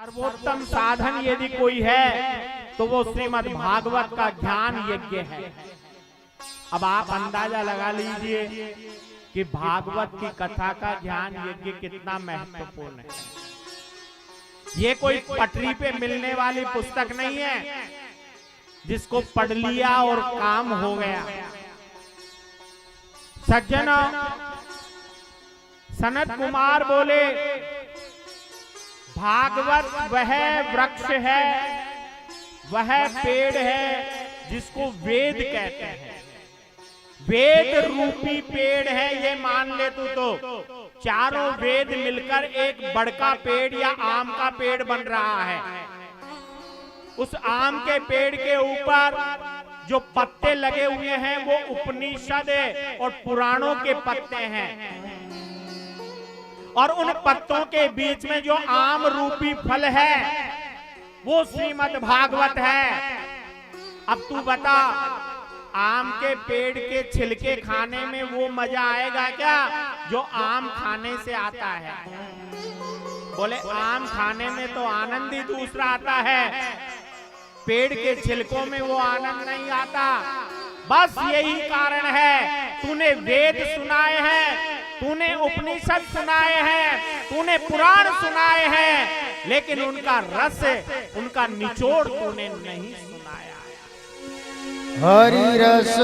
सर्वोत्तम साधन यदि कोई है तो वो श्रीमद् भागवत का ज्ञान यज्ञ है। अब आप अंदाजा लगा लीजिए कि भागवत की कथा का ज्ञान यज्ञ कितना महत्वपूर्ण है। ये कोई पटरी पे मिलने वाली पुस्तक नहीं है जिसको पढ़ लिया और काम हो गया। सज्जनों, सनत कुमार बोले, भागवत वह वृक्ष है, वह पेड़ है जिसको वेद कहते हैं। वेद रूपी पेड़ है, ये मान ले तू तो चारों वेद मिलकर एक बड़का पेड़ या आम का पेड़ बन रहा है। उस आम के पेड़ के ऊपर जो पत्ते लगे हुए हैं वो उपनिषद और पुराणों के पत्ते हैं, और उन पत्तों के बीच में जो आम रूपी फल है वो श्रीमद् भागवत है। अब तू बता, आम के पेड़ के छिलके खाने में वो मजा आएगा क्या जो आम खाने से आता है? बोले आम खाने में तो आनंद ही दूसरा आता है, पेड़ के छिलकों में वो आनंद नहीं आता। बस यही कारण है, तूने वेद सुनाए हैं, तूने उपनिषद सुनाए हैं, तूने पुराण सुनाए हैं, लेकिन उनका रस, उनका निचोड़ तूने नहीं सुनाया। हरि रस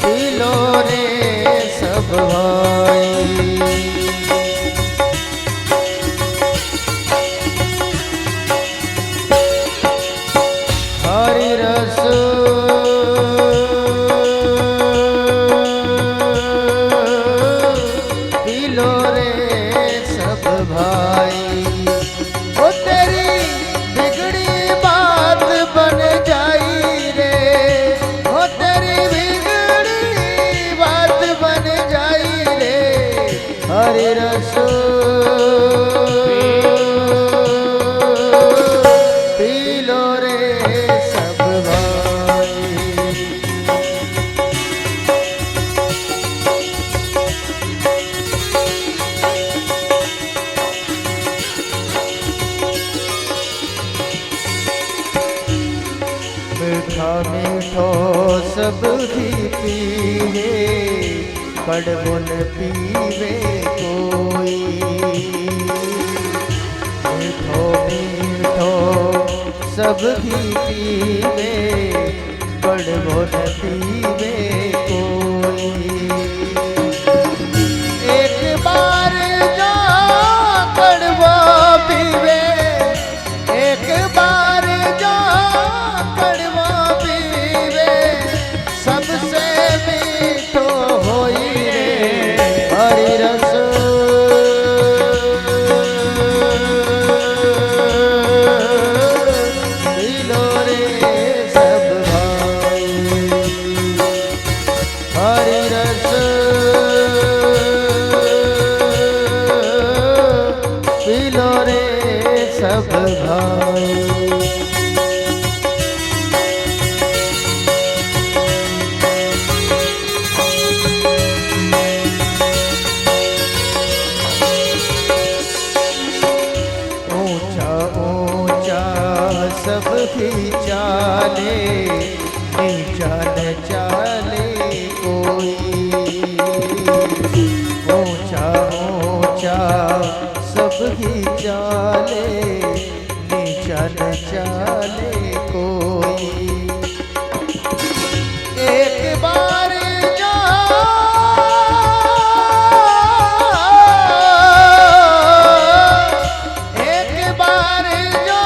दिलो रे सब भाई, हरि रस दिलो रे सब भाई। ओ तेरी बिगड़ी बात बन जाई रे, ओ तेरी बिगड़ी बात बन जाई रे, हरि रस पी लो रे सब भाई। मीठा मीठो सब ही पीवे, कड़वो न पीवे कोई। मीठो मीठो सब ही पीवे, कड़वो न पीवे कोई। एक बार जो कड़वा पीवे, एक बार जो कड़वा पीवे, सबसे मीठो होई रे हरि रस। पी लो रे सब भाई, हरि रस पी लो रे सब भाई। ऊंचा ऊंचा सब ही चाले, नीचा न चाले कोई। ऊंचा ऊंचा सब ही चाले, नीचा न चाले कोई। एक बार जो एक बार जो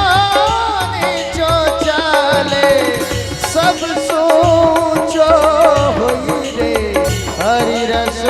नीचो चाले, सब सोचो होई रे हरि रस।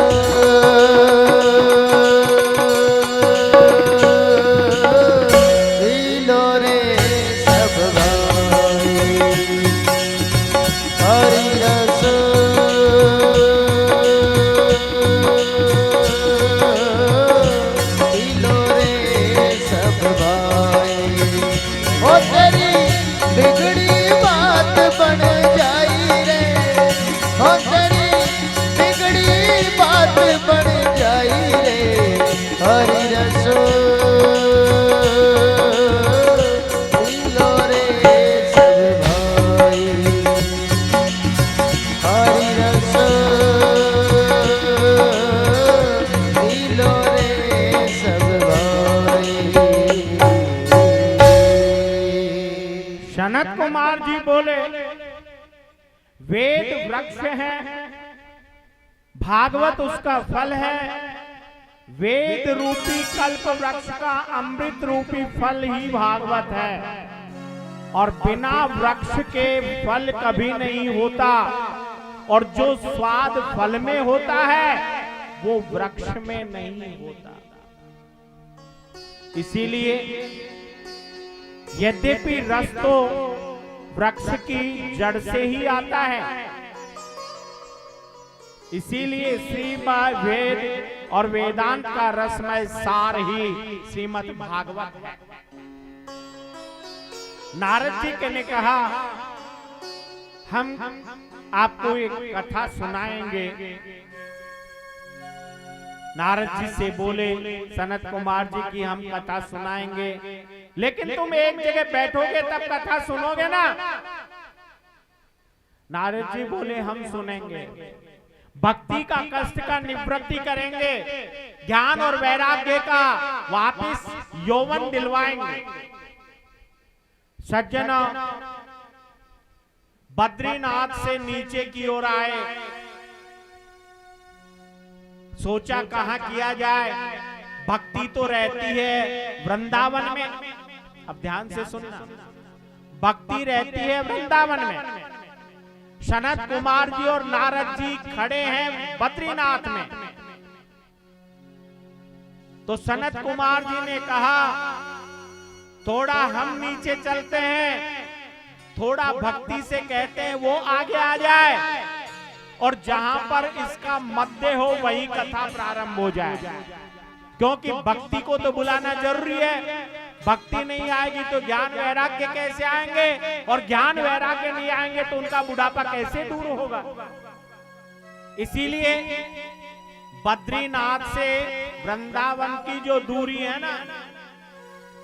सनत कुमार जी बोले, वेद वृक्ष है, भागवत उसका फल है, वेद रूपी कल्प वृक्ष का अमृत रूपी फल ही भागवत है, और बिना वृक्ष के फल कभी नहीं होता, और जो स्वाद फल में होता है वो वृक्ष में नहीं होता। इसीलिए यद्यपि रस तो वृक्ष की जड़ से ही आता है, इसीलिए श्रीमद् वेद और वेदांत का रसमय सार ही श्रीमद् भागवत है। नारद जी ने कहा, हम आपको एक कथा सुनाएंगे। नारद जी से बोले सनत कुमार जी की हम कथा सुनाएंगे, लेकिन तुम एक जगह बैठोगे तब कथा सुनोगे ना? नारद जी बोले हम सुनेंगे, भक्ति का कष्ट का निवृत्ति करेंगे, ज्ञान और वैराग्य का वापस यौवन दिलवाएंगे। सज्जना बद्रीनाथ से नीचे की ओर आए, सोचा कहां किया जाए, भक्ति तो रहती है वृंदावन में। अब ध्यान से सुनना, भक्ति रहती है वृंदावन में। सनत कुमार जी और नारद जी खड़े हैं बद्रीनाथ में। तो सनत कुमार जी ने कहा, थोड़ा हम नीचे चलते हैं, थोड़ा भक्ति से कहते हैं वो आगे आ जाए, और जहां पर इसका मध्य हो वही कथा प्रारंभ हो जाए, क्योंकि भक्ति को तो बुलाना जरूरी है। भक्ति नहीं आएगी तो ज्ञान वैराग्य कैसे आएंगे, और ज्ञान वैराग्य नहीं आएंगे तो उनका बुढ़ापा कैसे दूर होगा। इसीलिए बद्रीनाथ से वृंदावन की जो दूरी है ना,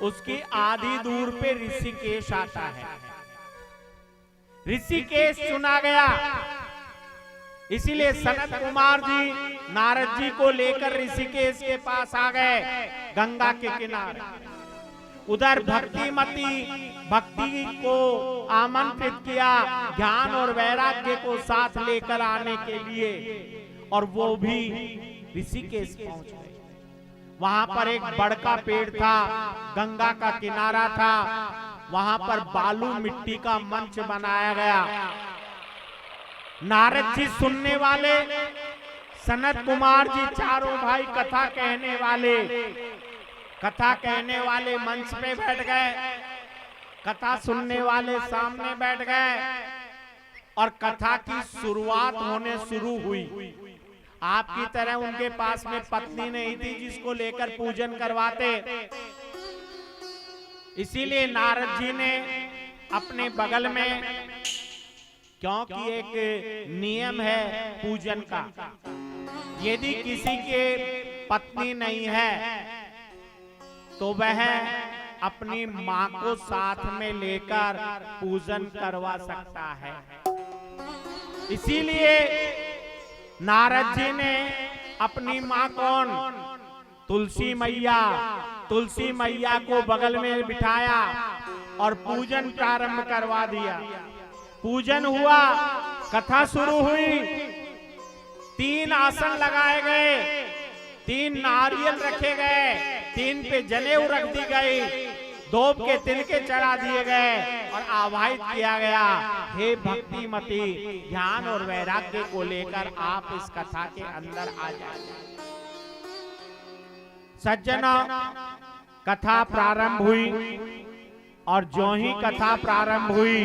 उसकी आधी दूर पे ऋषिकेश आता है। ऋषिकेश चुना गया, इसीलिए सनत कुमार जी नारद जी को लेकर ऋषिकेश के पास आ गए, गंगा के किनारे। उधर भक्ति को आमंत्रित किया, ज्ञान और वैराग्य को साथ लेकर आने के लिए, और वो भी ऋषिकेश पहुंच गए। वहां पर एक बड़ का पेड़ था, गंगा का किनारा था, वहां पर बालू मिट्टी का मंच बनाया गया। नारद जी सुनने वाले, सनत कुमार जी चारों भाई कथा कहने वाले मंच पे बैठ गए, कथा सुनने वाले सामने बैठ गए, और कथा की शुरुआत होने शुरू हुई। आपकी तरह उनके पास में पत्नी नहीं थी जिसको लेकर पूजन करवाते, इसीलिए नारद जी ने अपने बगल में, क्योंकि एक नियम है पूजन का, यदि किसी के पत्नी नहीं है तो वह अपनी मां को साथ में लेकर पूजन करवा सकता है। इसीलिए नारद जी ने अपनी मां कौन, तुलसी मैया को बगल में बिठाया और पूजन प्रारंभ करवा दिया। पूजन हुआ, कथा शुरू हुई, 3 आसन लगाए गए, 3 नारियल रखे गए, 3 पे जनेऊ रख दी गई, 2 के तिलके चढ़ा दिए गए, और आवाहित किया गया, हे भक्तिमती, ज्ञान और वैराग्य को लेकर आप इस कथा के अंदर आ जाइए। सज्जना, कथा प्रारंभ हुई, और जो ही कथा प्रारंभ हुई,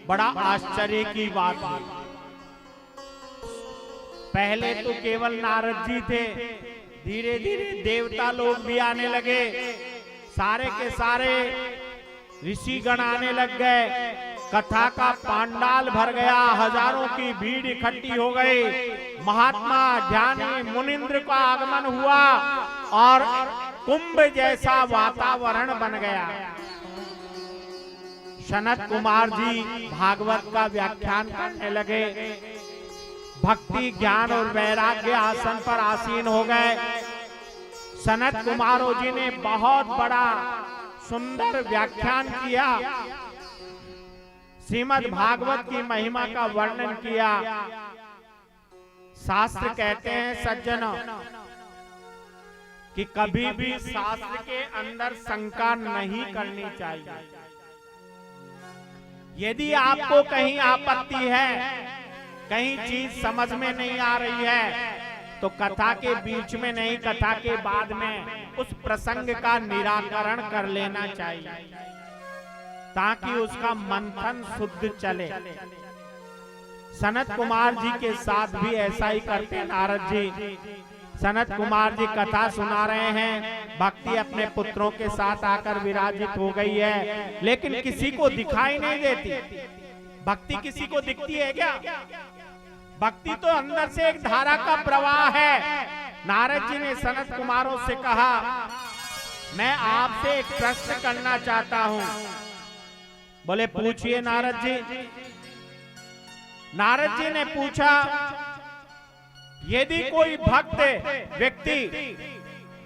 बड़ा आश्चर्य की बात हुई। पहले तो केवल नारद जी थे, धीरे धीरे देवता लोग भी आने लगे, सारे के सारे ऋषिगण आने लग गए, कथा का पांडाल भर गया, हजारों की भीड़ इकट्ठी हो गई, महात्मा ज्ञानी मुनिंद्र का आगमन हुआ, और कुंभ जैसा वातावरण बन गया। सनत कुमार जी भागवत का व्याख्यान करने लगे, भक्ति ज्ञान और वैराग्य आसन पर आसीन हो गए। सनत कुमारों जी ने बहुत बड़ा सुंदर व्याख्यान किया। श्रीमद् भागवत की महिमा का वर्णन किया। शास्त्र कहते हैं सज्जनों कि कभी भी शास्त्र के अंदर शंका नहीं करनी चाहिए। यदि आपको कहीं आपत्ति है, कहीं चीज समझ में नहीं आ रही है, तो कथा के बीच में नहीं, कथा के बाद में उस प्रसंग का निराकरण कर लेना चाहिए, ताकि उसका मंथन शुद्ध चले। सनत कुमार जी के साथ भी ऐसा ही करते नारद जी। सनत कुमार जी कथा सुना रहे हैं, भक्ति अपने पुत्रों के साथ आकर विराजित हो गई है, लेकिन किसी को दिखाई नहीं देती। भक्ति किसी को दिखती है क्या? भक्ति तो अंदर से एक धारा का प्रवाह है। नारद जी ने सनत कुमारों से कहा, मैं आपसे एक प्रश्न करना चाहता हूं। बोले पूछिए नारद जी। नारद जी ने पूछा, यदि कोई भक्त व्यक्ति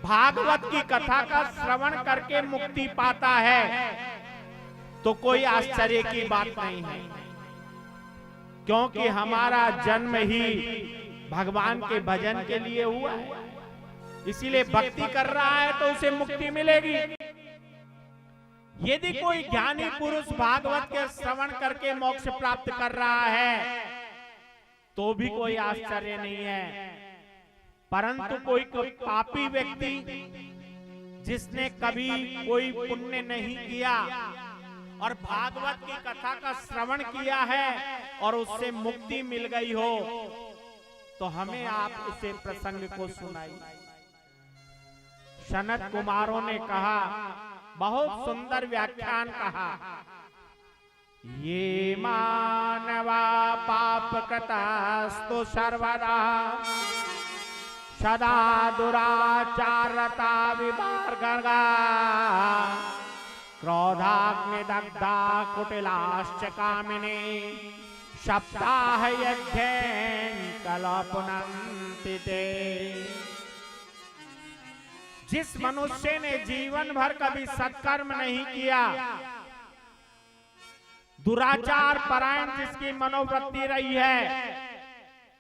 भागवत की कथा का श्रवण करके मुक्ति पाता है तो कोई आश्चर्य की बात नहीं है, क्योंकि हमारा जन्म ही भगवान के भजन के लिए हुआ है। इसीलिए भक्ति कर रहा है तो उसे मुक्ति मिलेगी। यदि कोई ज्ञानी पुरुष भागवत के श्रवण करके मोक्ष प्राप्त कर रहा है तो भी कोई आश्चर्य नहीं है। परंतु कोई पापी व्यक्ति जिसने कभी कोई पुण्य नहीं किया और भागवत की कथा का श्रवण किया है और उससे मुक्ति मिल गई हो, तो हमें आप उसे प्रसंग को सुनाइए। सनत कुमारों ने कहा, बहुत सुंदर व्याख्यान कहा, ये मानवा पाप कृतास्तु सर्वदा सदा दुराचारता विभार्गगा क्रोधाग्निदग्धा कुटिलाश्च कामिनी सप्ताह यज्ञेन कल्पनन्ति ते। जिस मनुष्य ने जीवन भर कभी सत्कर्म नहीं किया, दुराचार परायण जिसकी मनोवृत्ति रही है,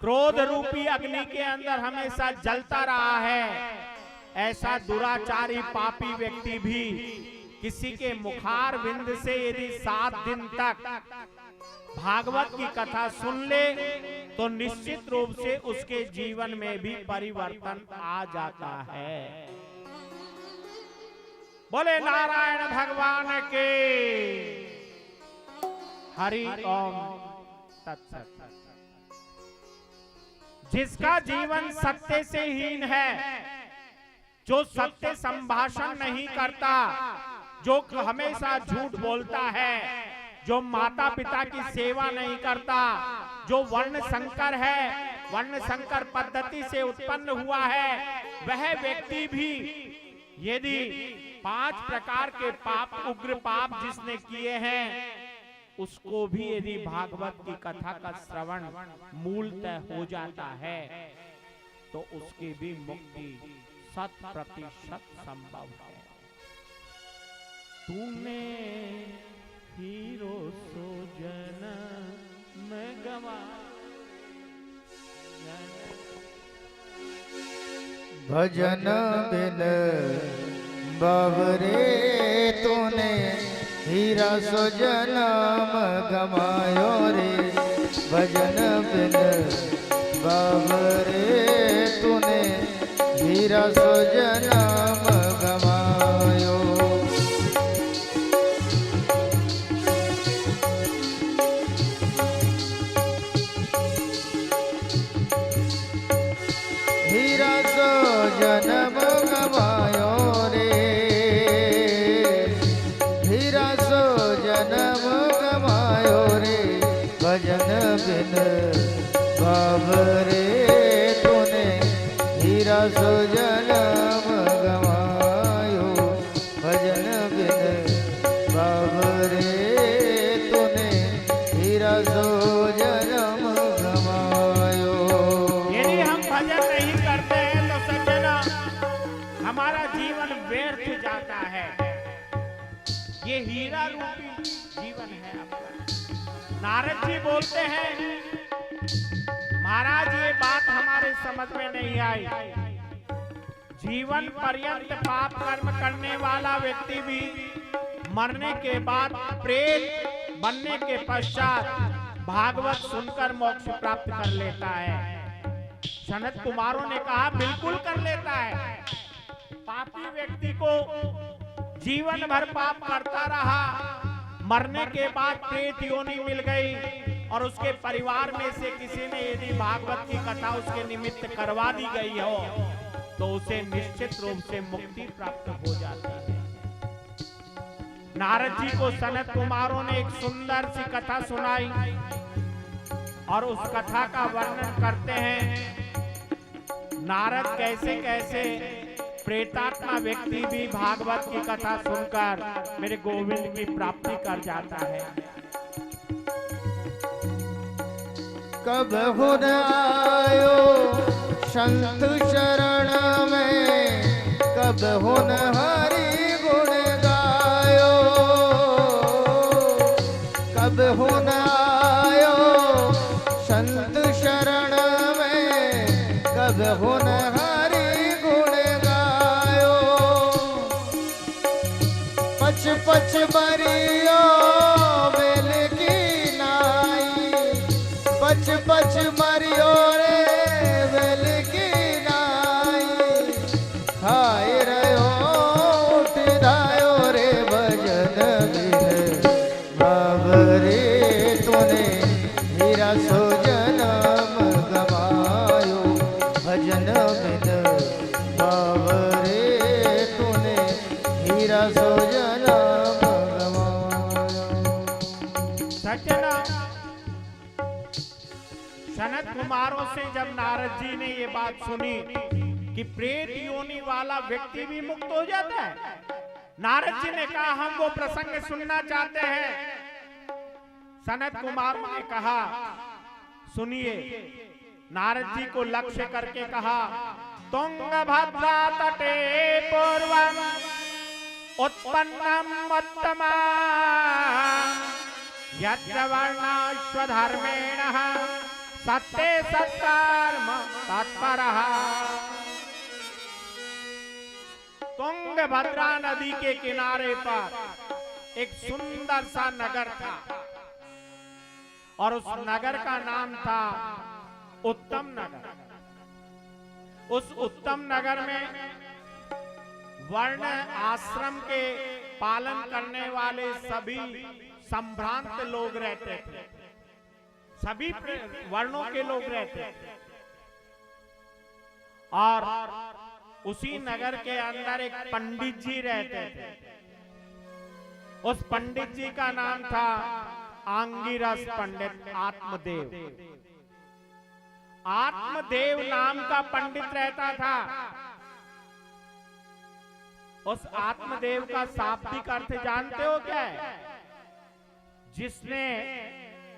क्रोध रूपी अग्नि के अंदर हमेशा जलता रहा है, ऐसा दुराचारी पापी व्यक्ति भी किसी के मुखार बिंद से यदि 7 दिन तक भागवत की कथा सुन ले तो निश्चित रूप से उसके जीवन में भी परिवर्तन आ जाता है। बोले नारायण भगवान के। हरि ओम तत्सत। जिसका जीवन सत्य से हीन है, जो सत्य संभाषण नहीं करता, जो हमेशा झूठ बोलता है, जो माता पिता की सेवा नहीं करता, जो वर्ण संकर है, वर्ण संकर पद्धति से उत्पन्न हुआ है, वह व्यक्ति भी यदि 5 प्रकार के पाप, उग्र पाप जिसने किए हैं, उसको भी यदि भागवत की कथा का श्रवण मूलतः हो जाता है तो उसकी भी मुक्ति 100% संभव है। तूने हीरो सो जन्म गवा भजन बिन बाबरे तूने हीरा सो जन्म गमायो रे। भजन बिन बाबरे तूने हीरा सो जन्म गमायो। हीरा सो जन्म गमायो रे। हीरा सो जन्म गमायो रे। भजन बिन बाबरे तूने हीरा सो जन्म गमायो। भजन बिन बाबरे तूने हीरा सो जन्म गमायो। यदि हम भजन नहीं करते हैं तो सज्जना हमारा जीवन व्यर्थ जाता है। ये हीरा रूपी जीवन है आपका। नारद जी बोलते हैं, महाराज ये बात हमारे समझ में नहीं आई। जीवन पर्यंत पाप कर्म करने वाला व्यक्ति भी मरने के बाद प्रेत बनने के पश्चात भागवत सुनकर मोक्ष प्राप्त कर लेता है। सनत कुमारों ने कहा बिल्कुल कर लेता है। पापी व्यक्ति को जीवन भर पाप करता रहा, मरने के बाद प्रेत योनि मिल गई और उसके परिवार में से किसी ने यदि भागवत की कथा उसके निमित्त करवा दी गई हो तो उसे निश्चित रूप से मुक्ति प्राप्त हो जाती है। नारद जी को सनत कुमारों ने एक सुंदर सी कथा सुनाई और उस कथा का वर्णन करते हैं। नारद कैसे कैसे प्रेतात्मा व्यक्ति भी भागवत की कथा सुनकर मेरे गोविंद की प्राप्ति कर जाता है। कब हुन आयो संत शरण में, कब हुन हरि गुण गायो, कब हुन आयो संत शरण में, कब हुन हरि गुण गायो। पच पच मरियो बेल की नाई, पच पच मरियो रे बेल की नाई। खाए रहो उठ धायो रे भजन बिन बाबरे तूने हीरा सो जन्म गवायो। भजन बिन बाबरे तूने हीरा सो जन्म गवायो। सज्जना, सनत कुमारों से जब नारद जी ने ये बात सुनी कि प्रेत योनि वाला व्यक्ति भी मुक्त हो जाता है, नारद जी ने कहा हम वो प्रसंग सुनना चाहते हैं। सनत कुमारों ने कहा सुनिए। नारद जी को लक्ष्य करके कहा, तुंगभद्रा तटे पूर्वम उत्पन्नम उत्तमा यत्र वर्णाश्वधर्मेणः सत्ते सत्कर्म तत्परः। तुंगभद्रा नदी के किनारे पर एक सुंदर सा नगर था और उस नगर का नाम था उत्तम नगर। उस उत्तम नगर में वर्ण आश्रम के पालन करने वाले सभी संभ्रांत लोग रहते थे, सभी वर्णों के लोग रहते थे। और उसी नगर के अंदर एक पंडित जी रहते थे। उस पंडित जी का नाम था आंगिरस पंडित आत्मदेव। आत्मदेव नाम का पंडित रहता था। उस आत्मदेव का शाब्दिक अर्थ जानते हो क्या है? जिसने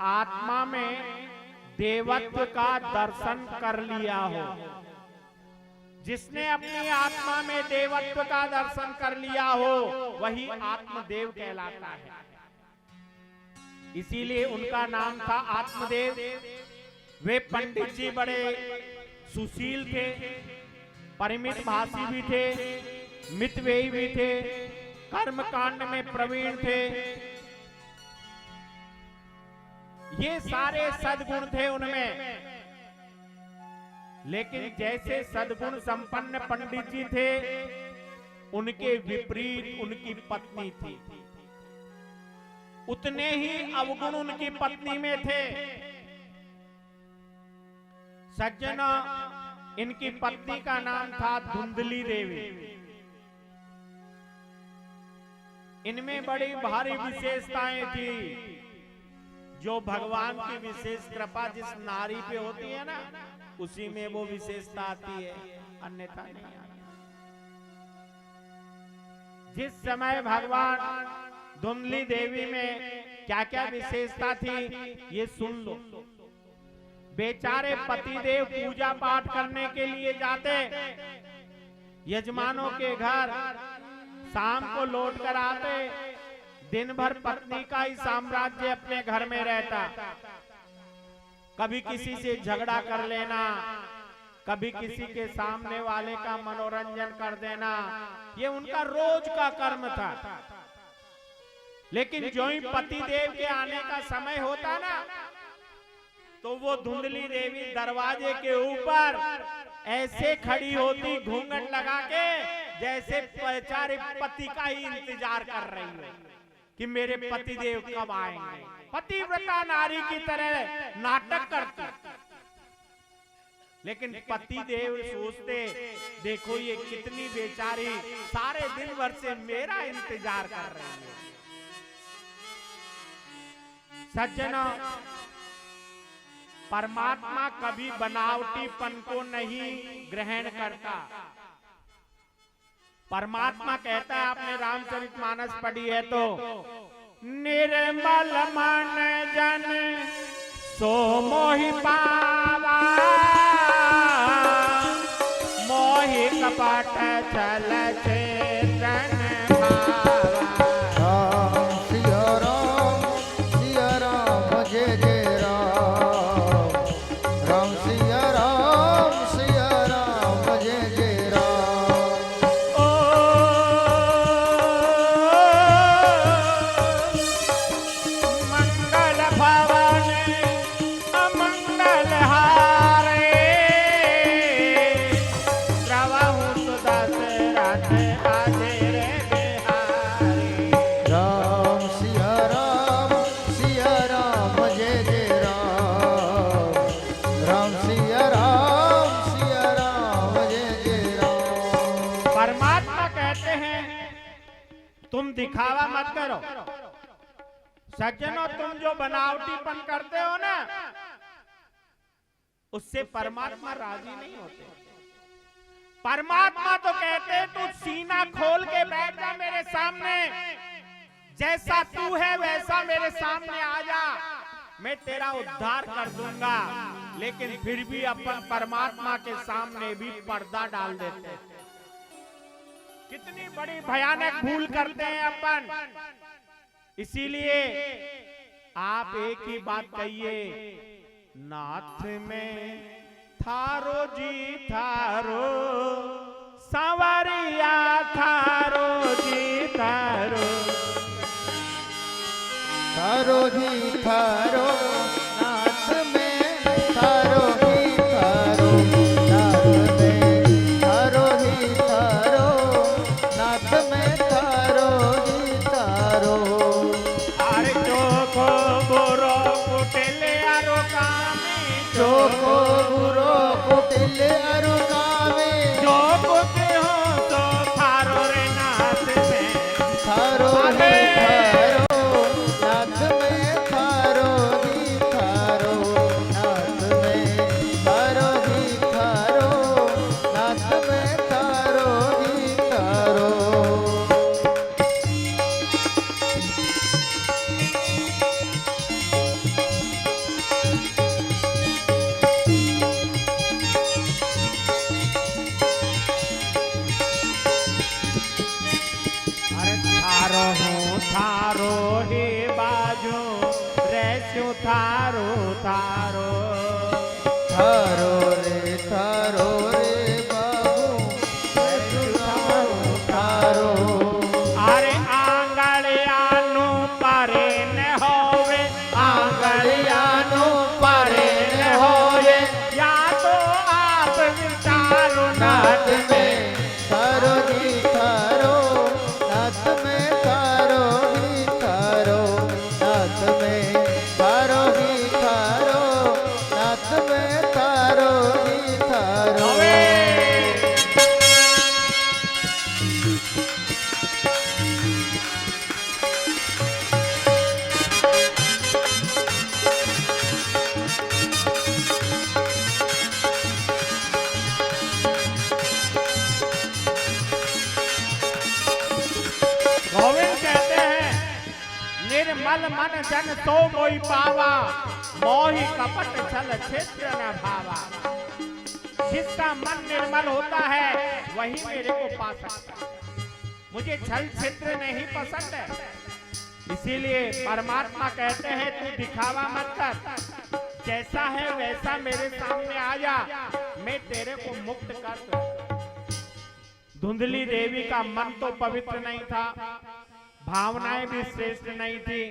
आत्मा में देवत्व का दर्शन कर लिया हो। जिसने अपनी आत्मा में देवत्व का दर्शन कर लिया हो वही आत्मदेव कहलाता है। इसीलिए उनका नाम था आत्मदेव। वे पंडित जी बड़े सुशील थे, परिमित भाषी भी थे, मितव्ययी भी थे, कर्म कांड में प्रवीण थे। ये सारे सद्गुण थे उनमें। लेकिन जैसे सद्गुण संपन्न पंडित जी थे, उनके विपरीत उनकी पत्नी थी। उतने ही अवगुण उनकी पत्नी में थे। सज्जना, इनकी पत्नी का नाम था धुंधली देवी। इनमें बड़ी भारी विशेषताएं थी। जो भगवान की विशेष कृपा जिस नारी पे होती है ना, उसी में वो विशेषता आती है, अन्यथा नहीं आती। जिस समय भगवान धुंधली देवी में क्या क्या विशेषता थी ये सुन लो। बेचारे पतिदेव पूजा पाठ करने के लिए जाते, यजमानों के घर शाम को लौट कर आते, दिन भर पत्नी का ही साम्राज्य अपने घर में रहता, कभी किसी से झगड़ा कर लेना, कभी किसी के सामने वाले का मनोरंजन कर देना, ये उनका रोज का कर्म था। लेकिन जो ही पति देव के आने का समय होता ना, तो वो धुंधली देवी दरवाजे के ऊपर ऐसे खड़ी होती घूंघट लगा के, जैसे बेचारे पति का ही इंतजार कर रही है कि मेरे पति देव कब आएंगे। पतिव्रता नारी की तरह नाटक करती, लेकिन पति देव सोचते देखो ये कितनी बेचारी सारे दिन भर से मेरा इंतजार कर रही है। सज्जनों, परमात्मा कभी बनावटीपन को नहीं ग्रहण करता। परमात्मा कहता है, आपने रामचरितमानस पढ़ी है तो, निर्मल मन जन सो मोहि पावा, मोहि कपट छल चेतन भावा। राम सिया राम जय जय राम, राम सिया राम जय जय राम। मंगल भवन अमंगल हारे, द्रवहु सुदशरथ अधीर बिहारी। राम सिया राम जय जय राम, राम सिया राम जय जय राम। परमात्मा कहते हैं तुम दिखावा मत करो। सज्जनों, तुम जो बनावटीपन करते हो ना, उससे परमात्मा राजी नहीं होते। परमात्मा तो कहते तू सीना खोल के बैठ जा मेरे सामने, जैसा तू है वैसा मेरे सामने आ जा, मैं तेरा उद्धार कर दूंगा। लेकिन फिर भी अपन परमात्मा के सामने भी पर्दा डाल देते हैं। कितनी बड़ी भयानक भूल करते हैं अपन। इसीलिए आप एक ही बात कहिए, नाथ में थारो जी थारो, संवरिया थारो जी थारो। थारो ही थारो, नाथ में थारो ही थारो, नाथ में थारो ही थारो, नाथ में थारो ही थारो। अरे चोको बुरो कुटिल अरु कामी, चोको बुरो कुटिल अरु कामी, जो कुछ हो तो थारो रे नाथ में। थारो ही थारो, नाथ में थारो ही थारो, नाथ में थारो ही थारो, नाथ में थारो ही थारो। अरे थारो हूँ थारो हे बाजू, रहस्यो थारो थारो। थारो रे बाबू, थारो थारो। अरे आंगड़ियानु परे न होवे, आंगड़ियानु परे न होवे, या तो आप विचारो नाथ में। थारो ही थारो, नाथ में थारो ही थारो, नाथ में थारो ही थारो, नाथ में थारो ही थारो। गोविंद कहते हैं, निर्मल मन जन तो मोहि पावा, मोहि कपट छल छिद्र न भावा। जिसका मन निर्मल होता है वही मेरे को पा सकता है। मुझे छल छिद्र नहीं पसंद है। इसीलिए परमात्मा कहते हैं तू दिखावा मत कर, जैसा है वैसा मेरे सामने आ जा, मैं तेरे को मुक्त कर दूं। धुंधली देवी का मन तो पवित्र नहीं था, भावनाएं भी श्रेष्ठ नहीं थी।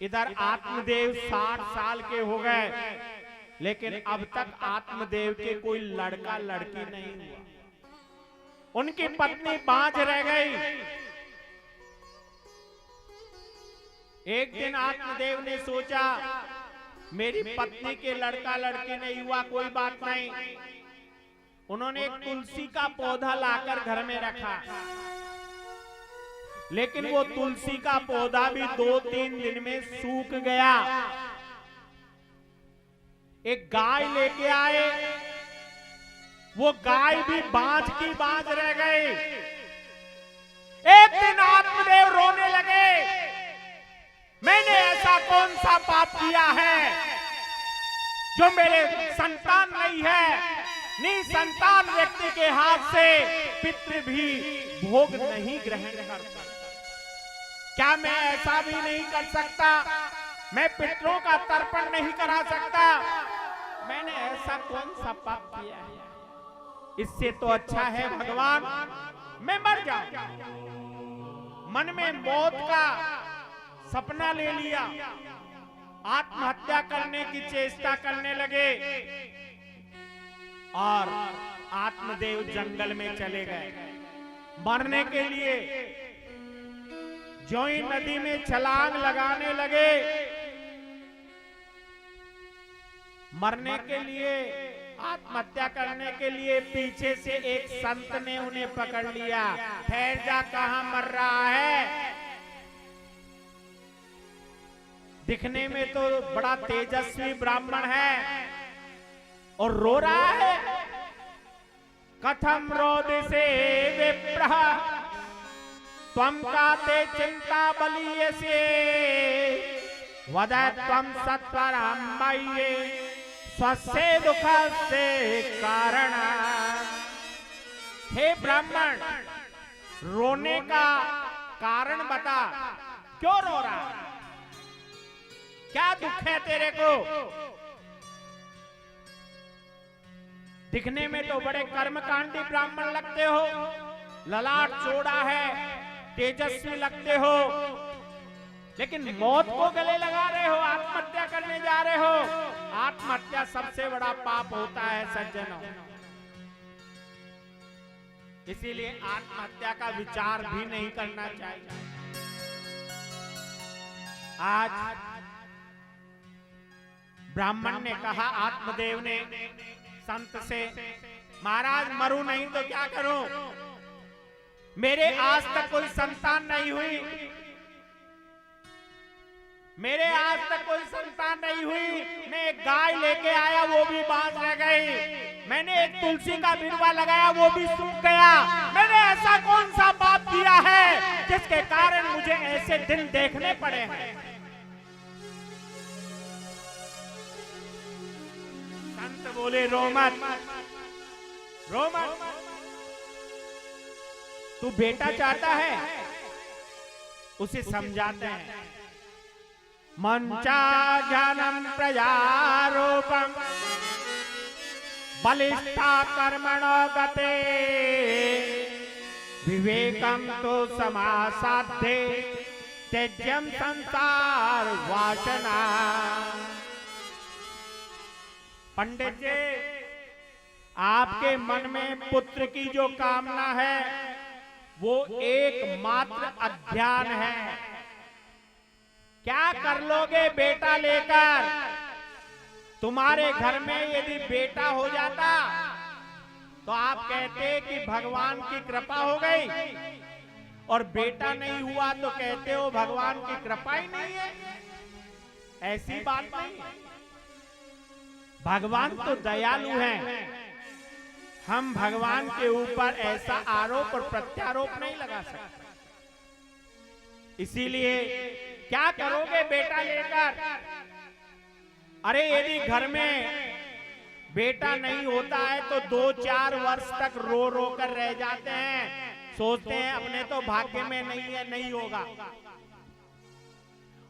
इधर आत्मदेव 60 साल के हो गए, लेकिन अब तक आत्मदेव के कोई लड़का लड़की नहीं हुआ। उनकी पत्नी बांझ रह गई। एक दिन आत्मदेव ने सोचा मेरी पत्नी के लड़का लड़की नहीं हुआ, कोई बात नहीं। उन्होंने एक तुलसी का पौधा लाकर घर में रखा, लेकिन वो तुलसी का पौधा भी 2-3 दिन में सूख गया। एक गाय लेके आए, वो गाय भी बांझ की बांझ रह गई। एक दिन आत्मदेव रोने लगे, मैंने ऐसा कौन सा पाप किया है जो मेरे संतान नहीं है। निसंतान व्यक्ति के हाथ से पितृ भी भोग नहीं ग्रहण करता। क्या मैं ऐसा भी नहीं कर सकता? मैं पितरों का तर्पण नहीं करा सकता? मैंने ऐसा कौन सा पाप किया है? इससे तो अच्छा है भगवान मैं मर जाऊं। मन में मौत का सपना ले लिया, आत्महत्या करने की चेष्टा करने लगे और आत्मदेव जंगल में चले गए मरने के लिए। जो ही नदी में छलांग लगाने लगे मरने के लिए, आत्महत्या करने के लिए, पीछे से एक संत ने उन्हें पकड़ लिया। ठहर जा, कहां मर रहा है? दिखने में तो बड़ा तेजस्वी ब्राह्मण है और रो रहा है। कथम रोदिसे विप्रः त्वं काते चिंता बलीयसे वदत् त्वं सत्वरं मय्ये स्वस्य दुःखस्य कारण। हे ब्राह्मण, रोने का कारण बता, क्यों रो रहा है? क्या दुख है तेरे को? दिखने में तो बड़े कर्मकांडी ब्राह्मण लगते हो, ललाट चौड़ा है, तेजस्वी लगते हो, लेकिन मौत को गले लगा रहे हो, आत्महत्या करने जा रहे हो। आत्महत्या सबसे बड़ा पाप होता है सज्जनों। इसीलिए आत्महत्या का विचार भी नहीं करना चाहिए। आज ब्राह्मण ने कहा, आत्मदेव ने संत से, महाराज मरूं नहीं तो क्या करूं? मेरे आज तक कोई संतान नहीं हुई, मेरे आज तक कोई संतान नहीं हुई। मैं एक गाय लेके आया, वो भी बांझ रह गई। मैंने एक तुलसी का बिरवा लगाया, वो भी सूख गया। मैंने ऐसा कौन सा पाप किया है जिसके कारण मुझे ऐसे दिन देखने पड़े हैं? संत बोले, रो मत, रो मत। तू बेटा चाहता है, उसे समझाते हैं। मंचा ज्ञानम प्रजारूपम बलिष्ठा कर्मणो गते विवेकम तो समासाध्ये त्यज्यम संसार वासना। पंडित जी, आपके मन में पुत्र की जो कामना है वो एकमात्र अध्यान है। क्या कर लोगे बेटा लेकर? तुम्हारे घर में यदि बेटा हो जाता तो आप कहते कि भगवान की कृपा हो गई, और बेटा नहीं हुआ तो कहते हो भगवान की कृपा ही नहीं है। ऐसी बात नहीं है। भगवान तो दयालु हैं। हम भगवान के ऊपर ऐसा आरोप और प्रत्यारोप नहीं लगा सकते। इसीलिए क्या करोगे बेटा लेकर? अरे यदि घर में बेटा नहीं होता है तो 2-4 वर्ष तक रो रो कर रह जाते हैं, सोचते हैं अपने तो भाग्य में नहीं है, नहीं होगा।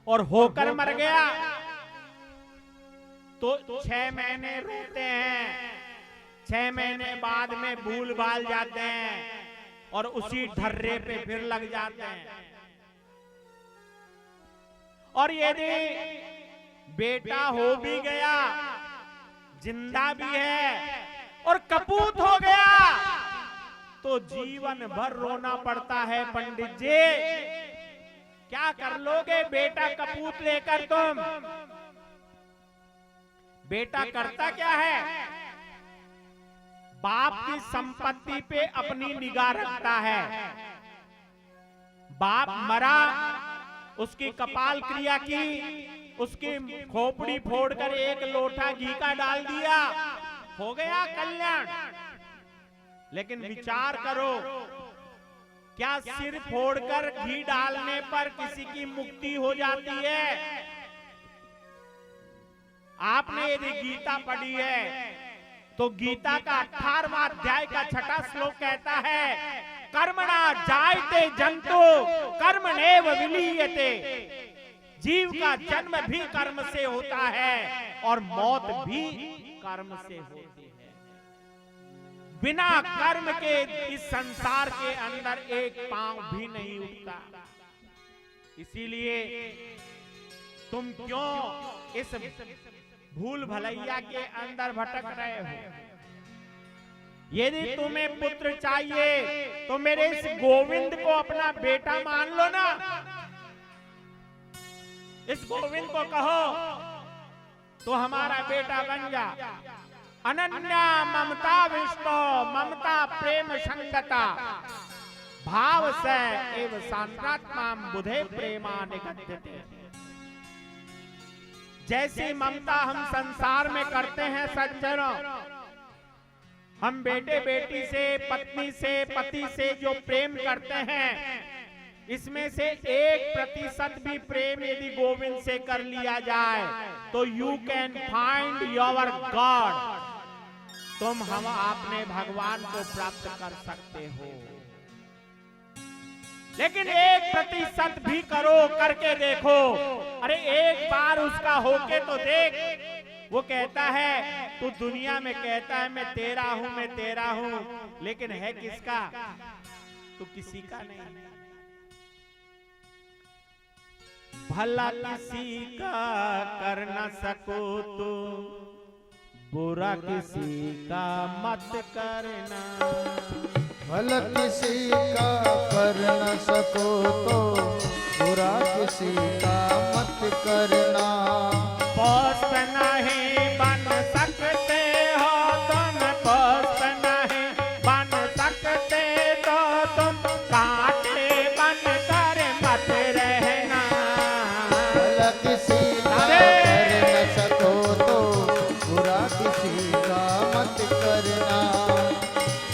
और होकर मर गया तो 6 महीने रोते हैं, 6 महीने बाद में भूल भाल जाते हैं और उसी ढर्रे पे फिर लग जाते हैं। और यदि बेटा हो भी गया, जिंदा भी है और कपूत हो गया तो जीवन भर रोना पड़ता है। पंडित जी क्या कर लोगे बेटा कपूत लेकर तुम? बेटा करता क्या है? बाप की संपत्ति पे अपनी निगाह रखता है। बाप मरा, उसकी कपाल क्रिया की, उसकी खोपड़ी फोड़कर 1 लोटा घी का डाल दिया, हो गया कल्याण। लेकिन विचार करो, क्या सिर फोड़कर घी डालने पर किसी की मुक्ति हो जाती है? आपने यदि गीता पढ़ी है तो गीता का 18वां अध्याय का 6वां श्लोक कहता है, कर्मणा जायते जंतु कर्मणेव विलीयते। जीव का जन्म भी कर्म से होता है और मौत भी कर्म से होती है। बिना कर्म के इस संसार के अंदर एक पांव भी नहीं उठता। इसीलिए तुम क्यों इस भूल भलैया के अंदर भटक रहे हो? यदि तुम्हें पुत्र चाहिए तो मेरे इस गोविंद को अपना बेटा मान लो ना। इस गोविंद को कहो तो हमारा बेटा बन जा। अनन्या ममता विष्णु ममता प्रेम संगता भाव से एव सांत्रात्मा बुधे प्रेमा निगद्यते। जैसी ममता हम संसार में करते हैं सज्जनों, हम बेटे बेटी से, पत्नी से, पति से जो प्रेम करते हैं, इसमें से 1% भी प्रेम यदि गोविंद से कर लिया जाए तो you can find your God. तुम हम आपने भगवान को प्राप्त कर सकते हो। लेकिन 1% भी करो, करके देखो। अरे एक बार उसका होके तो देख। वो कहता है, तू दुनिया में कहता है मैं तेरा हूं, मैं तेरा हूं, लेकिन है किसका? तू किसी का नहीं। भला किसी का कर न सको तो बुरा किसी का मत करना। भला किसी का कर न सको तो बुरा किसी का मत करना। पोस्त नहीं बन सकते हो तुम, पोस्त नहीं बन सकते तो तुम कांटे बन कर मत रहना। भला किसी का कर न सको तो बुरा किसी का मत करना।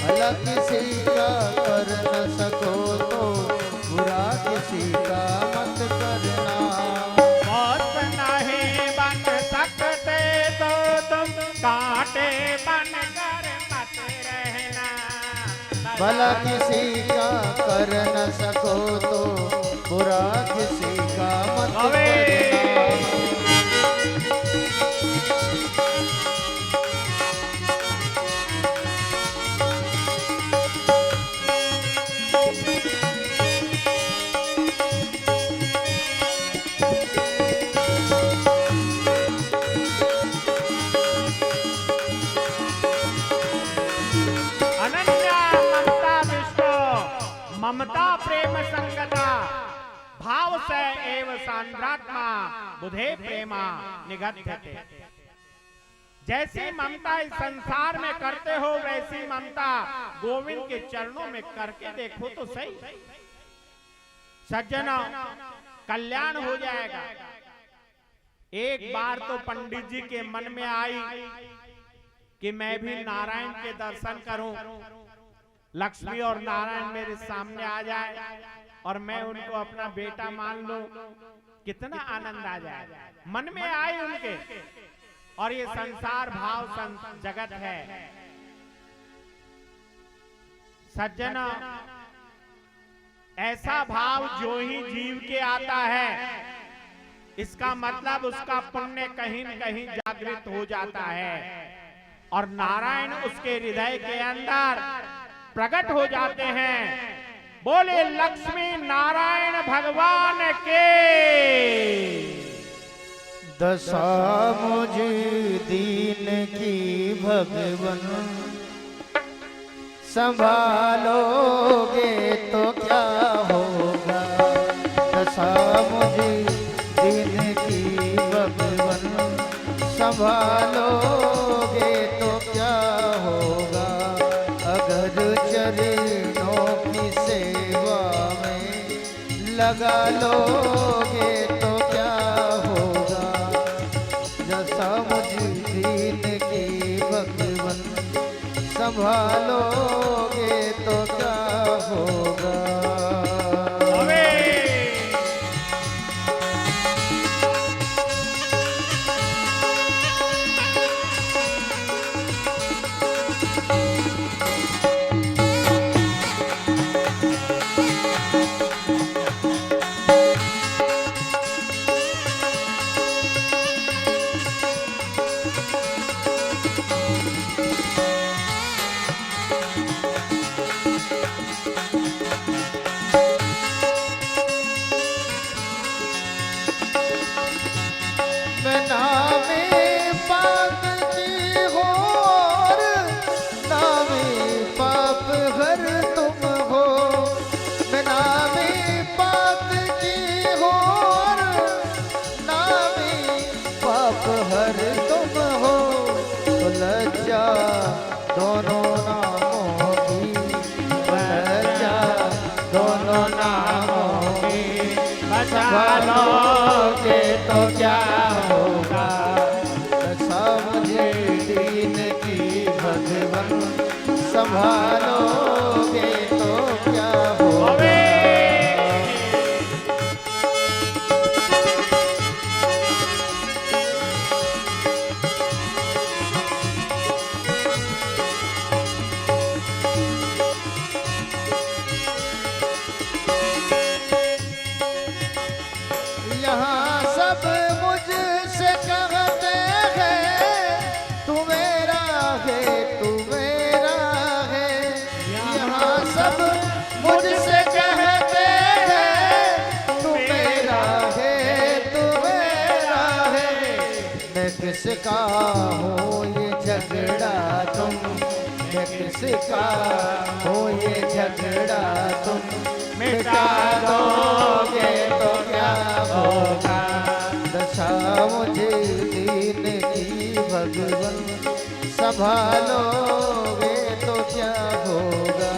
भला किसी का कर न सको तो बुरा किसी का मत करना। पोस्त नहीं बन सकते तो तुम कांटे बन कर मत रहना। भला किसी का कर न सको तो बुरा किसी का मत करना। अनन्या ममता विष्णु ममता प्रेम संगता भाव से एव सांद्रात्मा बुधे प्रेमा निगद्यते। जैसी ममता इस संसार में करते हो वैसी ममता गोविंद के चरणों में करके देखो तो सही। सज्जनों, कल्याण हो जाएगा। एक बार तो पंडित जी के मन में आई कि मैं भी नारायण के दर्शन करूं, लक्ष्मी और नारायण मेरे सामने आ जाए और मैं उनको अपना बेटा मान लूं, कितना आनंद आ जाए। मन में आई उनके। और ये संसार भाव जगत है। सज्जना, ऐसा भाव जो ही जीव के आता है इसका मतलब उसका पुण्य कहीं न कहीं जागृत हो जाता है और नारायण उसके हृदय के अंदर प्रकट हो जाते हैं। बोले लक्ष्मी नारायण भगवान के। दशा मुझे दीन की भगवन, संभालोगे तो क्या होगा। दशा मुझे दीन की भगवन, संभालोगे तो क्या होगा। अगर चरणों की सेवा में लगा लोगे तो क्या होगा। दशा मुझे दीन की भगवन, संभालोगे तो क्या होगा। दोनों नामों की लज्जा, दोनों नामों की संभालोगे तो क्या होगा। दशा मुझे दीन की भगवन, संभालोगे तो क्या होगा। यहाँ सब मुझसे कहते हैं तू मेरा है, तू मेरा है। यहाँ सब मुझसे कहते हैं तू मेरा है, तू मेरा है। मैं किसका हूँ ये झगड़ा तुम, मैं किसका हूँ ये झगड़ा तुम। मिटा दोगे तो क्या होगा। दशा मुझे दीन की भगवन, संभालोगे तो क्या होगा।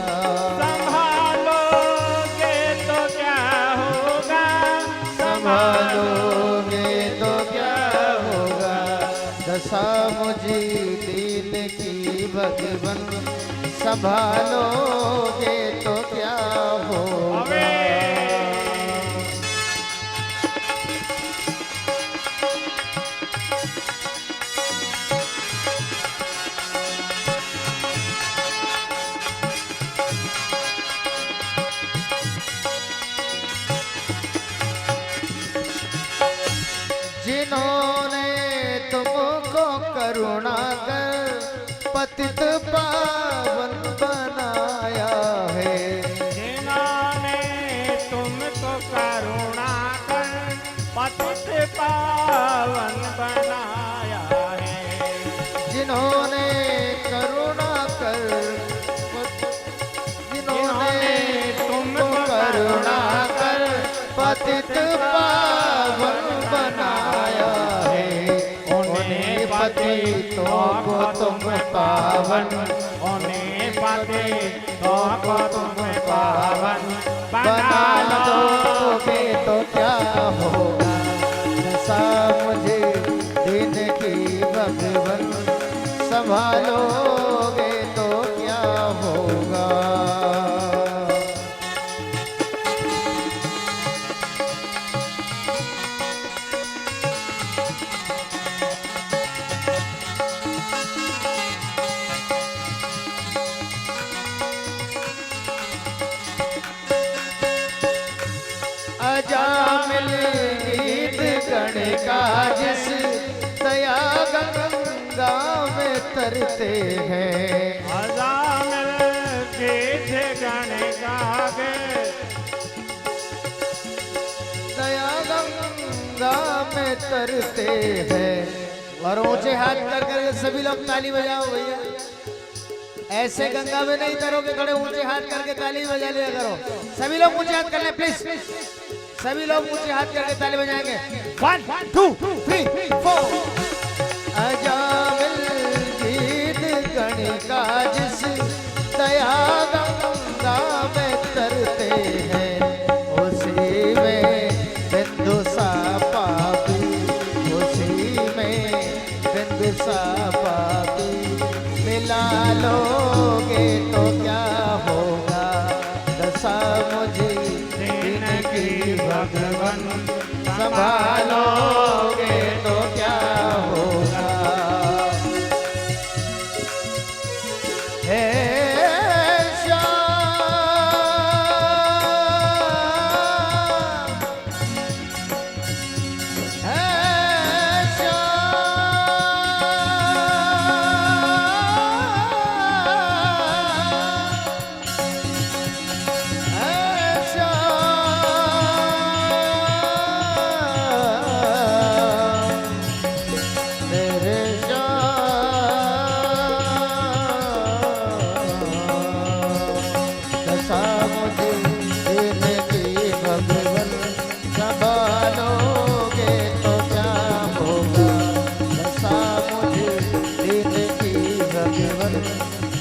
संभालोगे तो क्या होगा। संभालोगे तो क्या होगा। दशा मुझे दीन की भगवन, संभालोगे तो क्या होगा। जिन्होंने तुमको करुणा कर पतित पावन बनाया है। जिन्होंने तुमको करुणा कर पतित पावन बनाया है। जिन्होंने करुणा कर, जिन्होंने तुमको करुणा कर पतित पावन बनाया है। उन्हें पतितों को तुम पावन, उन्हें पतितों को तुम पावन बना दोगे तो क्या होगा। दशा मुझे दीन की भगवन, संभालोगे तो क्या होगा। गंगा में तरते हैं। अजामिल गीत गणिका गे दया गंगा में तरते हैं। और ऊंचे हाथ कर करके सभी लोग ताली बजाओ भैया। ऐसे गंगा में नहीं तरोगे, खड़े ऊंचे हाथ करके ताली बजा लिया करो। सभी लोग ऊंचे हाथ कर ले प्लीज। सभी लोग ऊंचे हाथ करके ताली बजाएंगे। 1 2 3 4। अजामिल गीत गणिका जिस दया गंगा में तरते हैं, उसी में बिंदु सा पापी, उसी में बिंदु सा पापी मिला लोगे तो क्या होगा, दशा मुझे दिन की भगवन संभालोगे तो क्या होगा। हे श्याम, हे